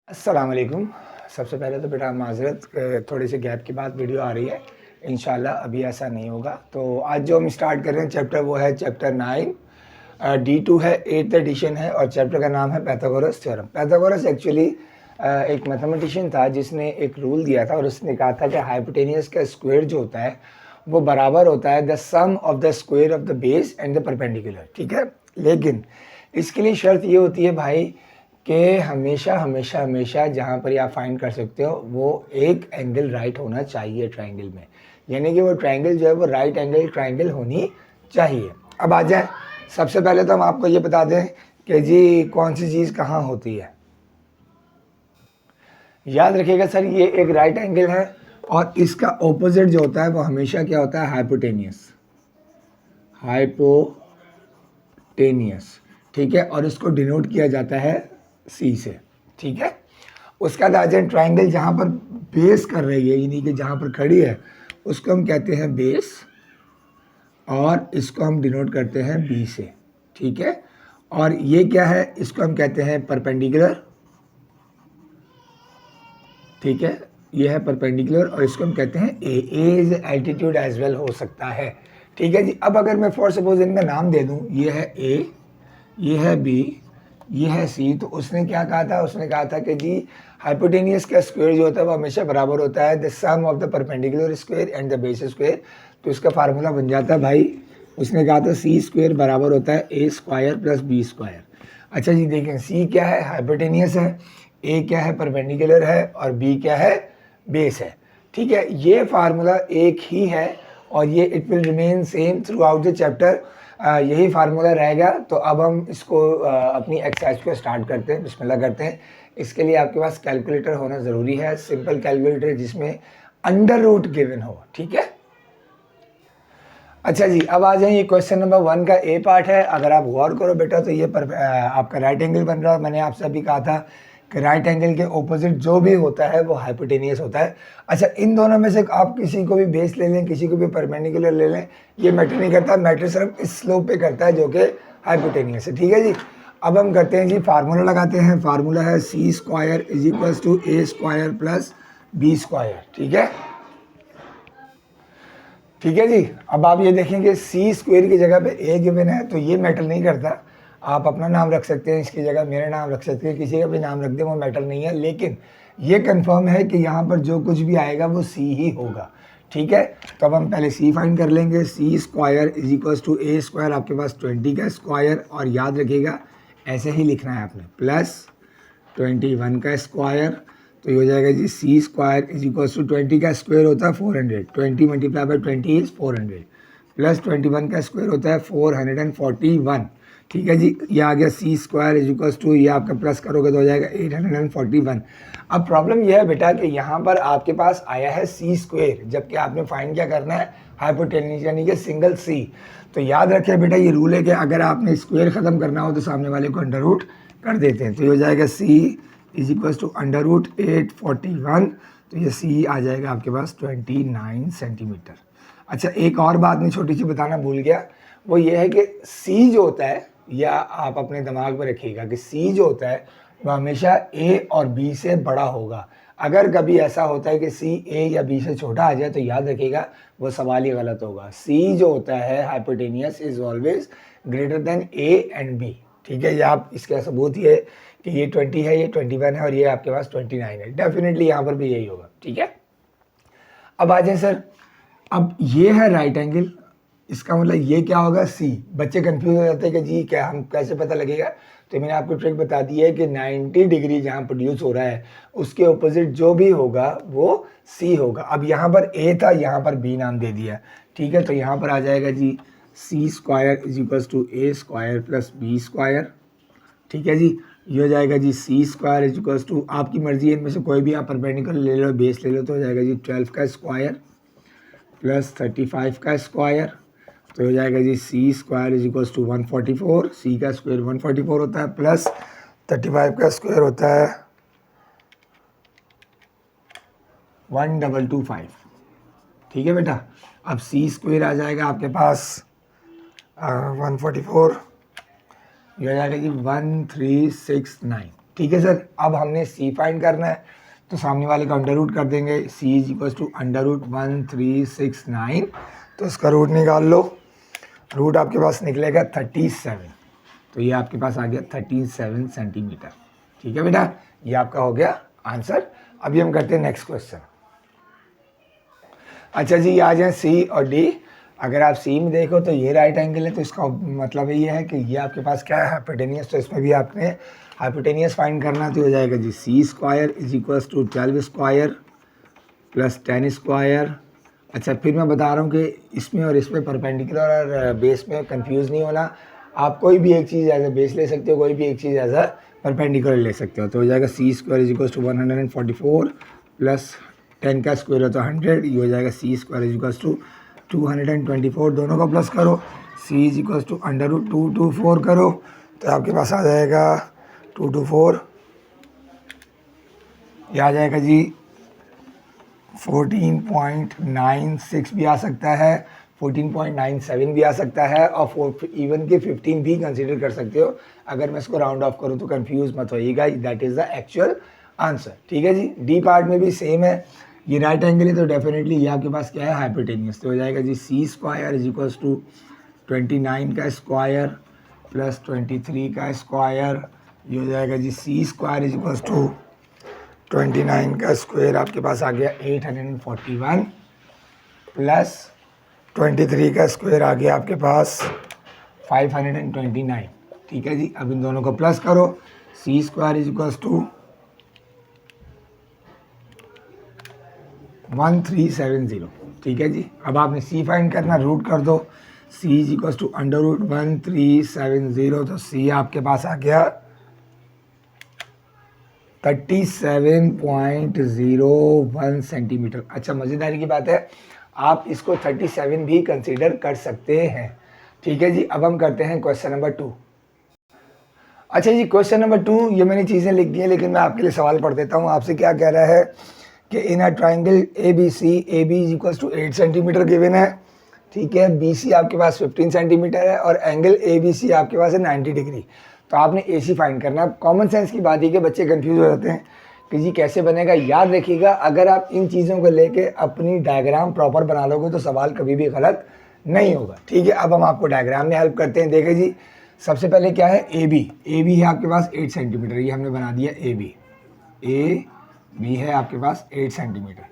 अस्सलाम वालेकुम। सबसे पहले तो बेटा माज़रत, थोड़े से गैप के बाद वीडियो आ रही है। इंशाल्लाह अभी ऐसा नहीं होगा। तो आज जो हम स्टार्ट कर रहे हैं चैप्टर वो है चैप्टर 9। D2 है, 8th एडिशन है और चैप्टर का नाम है पैथागोरस थ्योरम। पैथागोरस एक्चुअली एक मैथमेटिशियन था जिसने एक रूल दिया था और उसने कहा था कि हाइपोटेनियस का स्क्वायर जो होता है वो बराबर होता है the sum of the square of the base and the perpendicular. ठीक है, लेकिन इसके लिए शर्त ये होती है भाई कि हमेशा हमेशा हमेशा जहाँ पर आप फाइंड कर सकते हो वो एक एंगल राइट होना चाहिए ट्रायंगल में, यानी कि वो ट्रायंगल जो है वो राइट एंगल ट्रायंगल होनी चाहिए। अब आ जाए, सबसे पहले तो हम आपको ये बता दें कि जी कौन सी चीज़ कहाँ होती है। याद रखिएगा सर, ये एक राइट एंगल है और इसका ऑपोजिट जो होता है वो हमेशा क्या होता है, हाइपोटेनियस। हाइपोटेनियस, ठीक है, और इसको डिनोट किया जाता है सी से। ठीक है, उसका बाद आ जाए ट्राइंगल जहाँ पर बेस कर रही है, यानी कि जहाँ पर खड़ी है उसको हम कहते हैं बेस और इसको हम डिनोट करते हैं बी से। ठीक है, और ये क्या है, इसको हम कहते हैं परपेंडिकुलर। ठीक है, ये है परपेंडिकुलर और इसको हम कहते हैं ए इज एल्टीट्यूड एज वेल हो सकता है। ठीक है जी, अब अगर मैं फॉर सपोज इनका नाम दे दूं, ये है ए, ये है बी, ये है सी, तो उसने क्या कहा था, उसने कहा था कि जी हाइपोटेनियस का स्क्वायर जो होता है वो हमेशा बराबर होता है the sum of the perpendicular square and the base square. तो इसका फार्मूला बन जाता है भाई, उसने कहा था सी स्क्वायर बराबर होता है ए स्क्वायर प्लस बी स्क्वायर। अच्छा जी देखें, सी क्या है, हाइपोटेनियस है, ए क्या है, परपेंडिकुलर है, और बी क्या है, बेस है। ठीक है, ये फार्मूला एक ही है और ये it will remain same through out the chapter. यही फार्मूला रहेगा। तो अब हम इसको अपनी एक्सरसाइज को स्टार्ट करते हैं, बिस्मिल्लाह करते हैं। इसके लिए आपके पास कैलकुलेटर होना ज़रूरी है, सिंपल कैलकुलेटर जिसमें अंडर रूट गिवन हो। ठीक है, अच्छा जी, अब आ जाए, ये क्वेश्चन नंबर 1 का ए पार्ट है। अगर आप गौर करो बेटा तो ये आपका राइट एंगल बन रहा है। मैंने आपसे अभी कहा था कि राइट एंगल के ऑपोजिट जो भी होता है वो हाइपोटेनियस होता है। अच्छा, इन दोनों में से आप किसी को भी बेस ले लें, किसी को भी परपेंडिकुलर ले लें, ये मैटर नहीं करता, मैटर सिर्फ इस स्लोप पे करता है जो कि हाइपोटेनियस है। ठीक है जी, अब हम करते हैं जी, फार्मूला लगाते हैं। फार्मूला है C square is equals to A square plus B square. ठीक है, ठीक है जी। अब आप ये देखेंगे सी स्क्वायर की जगह पे ए गिवन है, तो ये मैटर नहीं करता। आप अपना नाम रख सकते हैं, इसकी जगह मेरा नाम रख सकते हैं, किसी का भी नाम रख दें, वो मैटर नहीं है। लेकिन ये कंफर्म है कि यहाँ पर जो कुछ भी आएगा वो सी ही होगा। ठीक है, तो अब हम पहले सी फाइंड कर लेंगे। C square is equals to A square, आपके पास 20 का स्क्वायर, और याद रखिएगा ऐसे ही लिखना है आपने, प्लस 21 का स्क्वायर। तो ये हो जाएगा जी C square is equals to 20 का स्क्वायर होता है 400, 20 मल्टीप्लाई बाई 20 इज 400, प्लस 21 का स्क्वायर होता है 441। ठीक है जी, ये आ गया सी स्क्वायर इज इक्वल्स टू, ये आपका प्लस करोगे तो हो जाएगा 841। अब प्रॉब्लम यह है बेटा कि यहाँ पर आपके पास आया है सी स्क्वायर, जबकि आपने फाइंड क्या करना है, हाइपोटेन्यूज यानी कि सिंगल सी। तो याद रखिए बेटा, ये रूल है कि अगर आपने स्क्वायर ख़त्म करना हो तो सामने वाले को अंडर रूट कर देते हैं। तो ये हो जाएगा C is equals to under root 841। तो ये सी आ जाएगा आपके पास 29 सेंटीमीटर। अच्छा, एक और बात मैं छोटी सी बताना भूल गया, वो ये है कि सी जो होता है, या आप अपने दिमाग में रखिएगा कि सी जो होता है वो हमेशा ए और बी से बड़ा होगा। अगर कभी ऐसा होता है कि सी ए या बी से छोटा आ जाए तो याद रखिएगा वो सवाल ही गलत होगा। सी जो होता है hypotenuse is always greater than A and B. ठीक है, ये आप इसका सबूत ये कि ये 20 है, ये 21 है और ये आपके पास 29 है। डेफिनेटली यहाँ पर भी यही होगा। ठीक है, अब आ जाए सर, अब ये है राइट एंगल, इसका मतलब ये क्या होगा, सी। बच्चे कंफ्यूज हो जाते हैं कि जी क्या, हम कैसे पता लगेगा। तो मैंने आपको ट्रिक बता दी है कि 90 डिग्री जहाँ प्रोड्यूस हो रहा है उसके ऑपोजिट जो भी होगा वो सी होगा। अब यहाँ पर ए था, यहाँ पर बी नाम दे दिया। ठीक है, तो यहाँ पर आ जाएगा जी C square is equals to A square plus B square. ठीक है जी, ये हो जाएगा जी C square is equals to, आपकी मर्जी है इनमें से कोई भी आप परपेंडिकुलर ले लो, बेस ले लो, तो हो जाएगा जी 12 का स्क्वायर प्लस 35 का स्क्वायर। तो हो जाएगा जी C square is equals to 144, सी का स्क्वायर 144 होता है, प्लस 35 का स्क्वायर होता है 1225। ठीक है बेटा, अब सी स्क्वायर आ जाएगा आपके पास 144, ये हो जाएगा जी 1369। ठीक है सर। अब हमने सी फाइंड करना है, तो सामने वाले का अंडर रूट कर देंगे। C is equal to under root 1369, तो इसका रूट निकाल लो। रूट आपके पास निकलेगा 37, तो ये आपके पास आ गया 37 सेंटीमीटर। ठीक है बेटा, ये आपका हो गया आंसर। अभी हम करते हैं नेक्स्ट क्वेश्चन। अच्छा जी, आ जाए सी और डी। अगर आप सी में देखो तो ये राइट एंगल है, तो इसका मतलब ये है कि ये आपके पास क्या है, हाइपोटेनियस। तो इसमें भी आपने हाइपोटेनियस फाइंड करना, तो हो जाएगा जी C square is equals to 12 square plus 10 square. अच्छा, फिर मैं बता रहा हूँ कि इसमें और इसमें परपेंडिकुलर और बेस में कंफ्यूज नहीं होना। आप कोई भी एक चीज़ एज अ बेस ले सकते हो, कोई भी एक चीज़ एज अ परपेंडिकुलर ले सकते हो। तो हो जाएगा C square is equals to 144 plus 10 का स्क्वायर है तो 100, ये हो जाएगा C square is equals to 224। दोनों को प्लस करो, C is equals to under root 224 करो, तो आपके पास आ जाएगा 224, ये आ जाएगा जी 14.96 भी आ सकता है, 14.97 भी आ सकता है, और इवन के 15 भी कंसीडर कर सकते हो। अगर मैं इसको राउंड ऑफ करूँ तो कंफ्यूज मत होइएगा, that is the actual answer. ठीक है जी। डी पार्ट में भी सेम है, ये राइट एंगल है तो डेफिनेटली ये आपके पास क्या है, हाइपोटेनियस। तो हो जाएगा जी C square is equals to 29 का स्क्वायर प्लस 23 का स्क्वायर, ये हो जाएगा जी C square is equals to 29 का स्क्वायर आपके पास आ गया 841 प्लस 23 का स्क्वायर आ गया आपके पास 529। ठीक है जी। अब इन दोनों को प्लस करो, सी स्क्वायर इज इक्वल्स टू 1370। ठीक है जी। अब आपने सी फाइंड करना, रूट कर दो, C is equals to under root 1370, तो सी आपके पास आ गया 37.01 सेंटीमीटर। अच्छा, मज़ेदारी की बात है, आप इसको 37 भी कंसीडर कर सकते हैं। ठीक है जी। अब हम करते हैं क्वेश्चन नंबर 2। अच्छा जी, क्वेश्चन नंबर 2, ये मैंने चीज़ें लिख दी हैं, लेकिन मैं आपके लिए सवाल पढ़ देता हूँ। आपसे क्या कह रहा है कि in a triangle A B C, A B is equals to 8 centimetre given है। ठीक है, बी सी आपके पास 15 सेंटीमीटर है, और एंगल ए बी सी आपके पास है 90 डिग्री। तो आपने ए सी फाइंड करना है। कॉमन सेंस की बात है कि बच्चे कंफ्यूज हो जाते हैं कि जी कैसे बनेगा। याद रखिएगा, अगर आप इन चीज़ों को लेके अपनी डायग्राम प्रॉपर बना लोगे तो सवाल कभी भी गलत नहीं होगा। ठीक है, अब हम आपको डायग्राम में हेल्प करते हैं। देखें जी, सबसे पहले क्या है, ए बी है आपके पास 8 सेंटीमीटर, ये हमने बना दिया ए बी है आपके पास 8 सेंटीमीटर।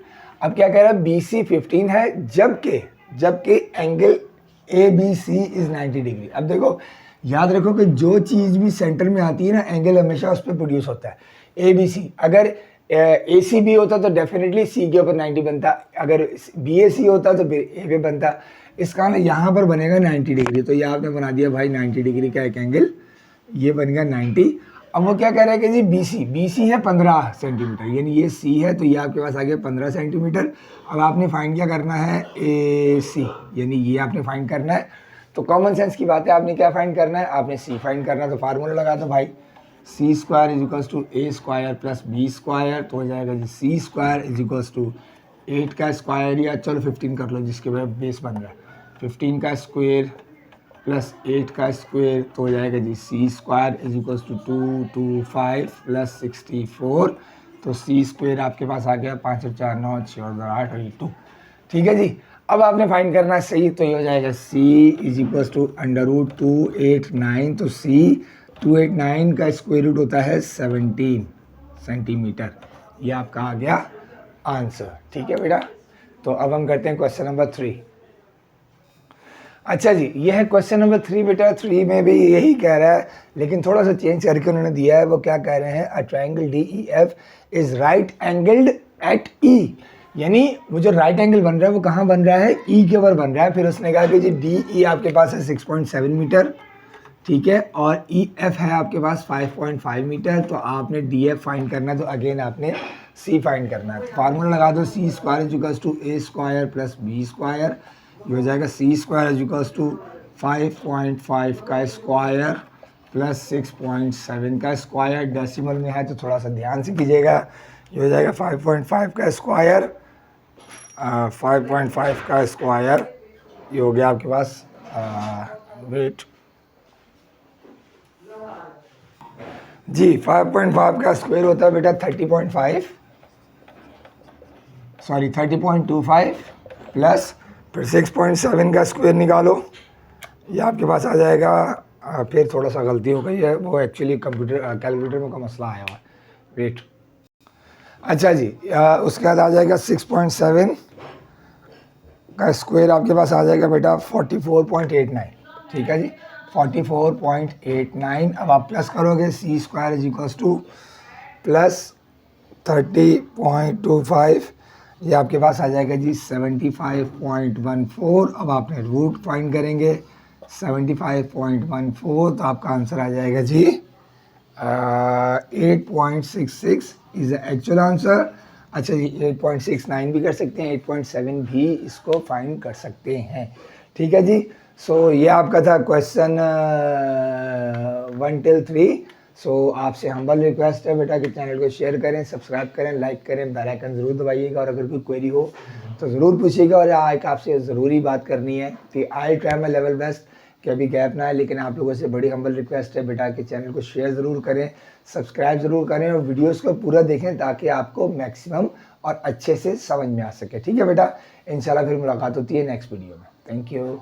अब क्या कह रहा है, बी सी 15 है, जबकि angle A B C is 90 degree. अब देखो, याद रखो कि जो चीज़ भी सेंटर में आती है ना, एंगल हमेशा उस पर प्रोड्यूस होता है। ए बी सी, अगर ए सी बी होता तो डेफिनेटली सी के ऊपर 90 बनता, अगर बी ए सी होता तो फिर ए पे बनता। इसका ना यहाँ पर बनेगा 90 डिग्री, तो ये आपने बना दिया भाई 90 डिग्री का एक एंगल, ये बन गया 90। अब वो क्या कह रहा है कि जी बी सी है 15 सेंटीमीटर, यानी ये सी है, तो ये आपके पास आ गया 15 सेंटीमीटर। अब आपने फाइंड क्या करना है, ए सी, यानी ये आपने फाइंड करना है। तो कॉमन सेंस की बात है, आपने क्या फाइंड करना है, आपने सी फाइंड करना है। तो फार्मूला लगा दो भाई, C square is equals to A square plus B square, तो हो जाएगा जी C square is equals to 8 का स्क्वायर, या चलो 15 कर लो जिसके बाद बेस बन रहा है, 15 का स्क्वायर प्लस 8 का स्क्वायर, तो हो जाएगा जी C square is equals to 225 plus 64, तो सी स्क्वायर आपके पास आ गया 5 और 4 9, 6 और 8 और 2। ठीक है जी। अब आपने फाइंड करना है सही, तो ये हो जाएगा C is equals to under root 289, तो सी 289 का स्क्वायर रूट होता है 17 सेंटीमीटर। ये आपका आ गया आंसर। ठीक है बेटा, तो अब हम करते हैं क्वेश्चन नंबर 3। अच्छा जी, ये है क्वेश्चन नंबर 3 बेटा। 3 में भी यही कह रहा है, लेकिन थोड़ा सा चेंज करके उन्होंने दिया है। वो क्या कह रहे हैं, a triangle D E F is right angled at E, यानी वो जो राइट एंगल बन रहा है वो कहाँ बन रहा है, ई के ऊपर बन रहा है। फिर उसने कहा कि जी डी ई आपके पास है 6.7 मीटर, ठीक है, और ई एफ है आपके पास 5.5 मीटर। तो आपने डी एफ फाइंड करना है, तो अगेन आपने सी फाइंड करना है। फार्मूला लगा दो, C square is equals to A square plus B square, ये हो जाएगा C square is equals to 5.5 का स्क्वायर प्लस 6.7 का स्क्वायर। डेसिमल में है तो थोड़ा सा ध्यान से कीजिएगा। ये हो जाएगा 5.5 का स्क्वायर, 5.5 का स्क्वायर, ये हो गया आपके पास वेट जी 5.5 का स्क्वायर होता है बेटा 30.5, सॉरी 30.25 प्लस फिर 6.7 का स्क्वायर निकालो, ये आपके पास आ जाएगा। फिर थोड़ा सा गलती हो गई है, वो एक्चुअली कंप्यूटर कैलकुलेटर में का मसला आया हुआ है, वेट। अच्छा जी, उसके बाद आ जाएगा 6.7 का स्क्वायर आपके पास आ जाएगा बेटा 44.89, ठीक है जी 44.89। अब आप प्लस करोगे C square is equals to plus 30.25, ये आपके पास आ जाएगा जी 75.14। अब आपने रूट फाइंड करेंगे 75.14, तो आपका आंसर आ जाएगा जी 8.66 इज द एक्चुअल आंसर। अच्छा जी 8.69 भी कर सकते हैं, 8.7 भी इसको फाइंड कर सकते हैं, ठीक है जी। सो ये आपका था क्वेश्चन 1 till 3। सो आपसे हम्बल रिक्वेस्ट है बेटा कि चैनल को शेयर करें, सब्सक्राइब करें, लाइक करें, बेल आइकन ज़रूर दबाइएगा, और अगर कोई क्वेरी हो तो ज़रूर पूछिएगा। और एक आपसे ज़रूरी बात करनी है कि I try my level best कि अभी गैप ना है, लेकिन आप लोगों से बड़ी हम्बल रिक्वेस्ट है बेटा कि चैनल को शेयर ज़रूर करें, सब्सक्राइब ज़रूर करें, और वीडियोस को पूरा देखें ताकि आपको मैक्सिमम और अच्छे से समझ में आ सके, ठीक है बेटा। इंशाल्लाह फिर मुलाकात होती है नेक्स्ट वीडियो में। Thank you.